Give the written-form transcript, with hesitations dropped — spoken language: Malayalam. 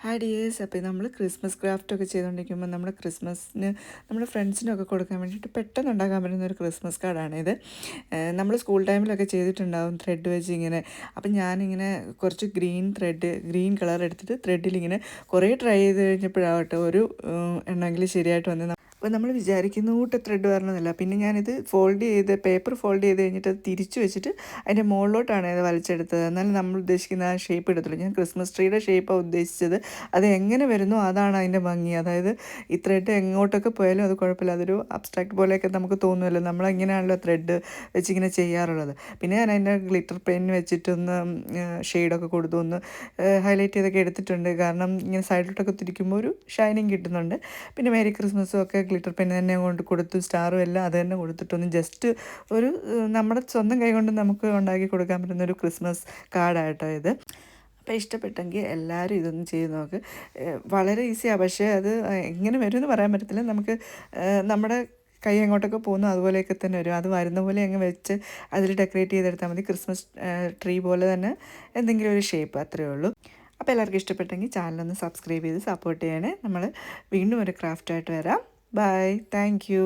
Hi dears. അപ്പോൾ നമ്മൾ ക്രിസ്മസ് ക്രാഫ്റ്റൊക്കെ ചെയ്തുകൊണ്ടിരിക്കുമ്പോൾ നമ്മുടെ ക്രിസ്മസിന് നമ്മുടെ ഫ്രണ്ട്സിനൊക്കെ കൊടുക്കാൻ വേണ്ടിയിട്ട് പെട്ടെന്ന് ഉണ്ടാക്കാൻ പറ്റുന്ന ഒരു ക്രിസ്മസ് കാർഡാണിത്. നമ്മൾ സ്കൂൾ ടൈമിലൊക്കെ ചെയ്തിട്ടുണ്ടാവും ത്രെഡ് വെച്ച് ഇങ്ങനെ. അപ്പം ഞാനിങ്ങനെ കുറച്ച് ഗ്രീൻ കളർ എടുത്തിട്ട് ത്രെഡിലിങ്ങനെ കുറേ ട്രൈ ചെയ്ത് കഴിഞ്ഞപ്പോഴാവട്ടെ ഒരു എണ്ണമെങ്കിലും ശരിയായിട്ട് വന്നത്. അപ്പോൾ നമ്മൾ വിചാരിക്കുന്ന കൂട്ട് ത്രെഡ് വരണമെന്നില്ല. പിന്നെ ഞാനിത് പേപ്പർ ഫോൾഡ് ചെയ്ത് കഴിഞ്ഞിട്ട് അത് തിരിച്ചു വെച്ചിട്ട് അതിൻ്റെ മുകളിലോട്ടാണ് ഇത് വലിച്ചെടുത്തത്. എന്നാലും നമ്മൾ ഉദ്ദേശിക്കുന്ന ആ ഷേപ്പ് എടുത്തുള്ളൂ. ഞാൻ ക്രിസ്മസ് ട്രീയുടെ ഷേപ്പാണ് ഉദ്ദേശിച്ചത്. അത് എങ്ങനെ വരുന്നോ അതാണ് അതിൻ്റെ ഭംഗി. അതായത് ഈ ത്രെഡ് എങ്ങോട്ടൊക്കെ പോയാലും അത് കുഴപ്പമില്ല. അതൊരു അബ്സ്ട്രാക്ട് പോലെയൊക്കെ നമുക്ക് തോന്നുമല്ലോ. നമ്മളെങ്ങനെയാണല്ലോ ത്രെഡ് വെച്ചിങ്ങനെ ചെയ്യാറുള്ളത്. പിന്നെ ഞാൻ അതിൻ്റെ ഗ്ലിറ്റർ പെൻ വെച്ചിട്ടൊന്ന് ഷെയ്ഡൊക്കെ കൊടുത്തു, ഒന്ന് ഹൈലൈറ്റ് ചെയ്തൊക്കെ എടുത്തിട്ടുണ്ട്. കാരണം ഇങ്ങനെ സൈഡിലോട്ടൊക്കെ തിരിക്കുമ്പോൾ ഒരു ഷൈനിങ് കിട്ടുന്നുണ്ട്. പിന്നെ മേരി ക്രിസ്മസും ഒക്കെ ഗ്ലിറ്റർ പെൻ തന്നെ കൊണ്ട് കൊടുത്തു, സ്റ്റാറും എല്ലാം അത് തന്നെ കൊടുത്തിട്ടൊന്ന് ജസ്റ്റ് ഒരു നമ്മുടെ സ്വന്തം കൈ കൊണ്ട് നമുക്ക് ഉണ്ടാക്കി കൊടുക്കാൻ പറ്റുന്ന ഒരു ക്രിസ്മസ് കാർഡായിട്ടോ ഇത്. അപ്പോൾ ഇഷ്ടപ്പെട്ടെങ്കിൽ എല്ലാവരും ഇതൊന്ന് ചെയ്ത് നോക്ക്. വളരെ ഈസിയാണ്, പക്ഷേ അത് എങ്ങനെ വരുമെന്ന് പറയാൻ പറ്റത്തില്ല. നമുക്ക് നമ്മുടെ കൈ എങ്ങോട്ടൊക്കെ പോകുന്നു അതുപോലെയൊക്കെ തന്നെ വരും. അത് വരുന്ന പോലെ അങ്ങ് വെച്ച് അതിൽ ഡെക്കറേറ്റ് ചെയ്തെടുത്താൽ മതി. ക്രിസ്മസ് ട്രീ പോലെ തന്നെ എന്തെങ്കിലും ഒരു ഷേപ്പ്, അത്രയേ ഉള്ളൂ. അപ്പോൾ എല്ലാവർക്കും ഇഷ്ടപ്പെട്ടെങ്കിൽ ചാനലൊന്ന് സബ്സ്ക്രൈബ് ചെയ്ത് സപ്പോർട്ട് ചെയ്യണേ. നമ്മൾ വീണ്ടും ഒരു ക്രാഫ്റ്റായിട്ട് വരാം. ബൈ. Thank you.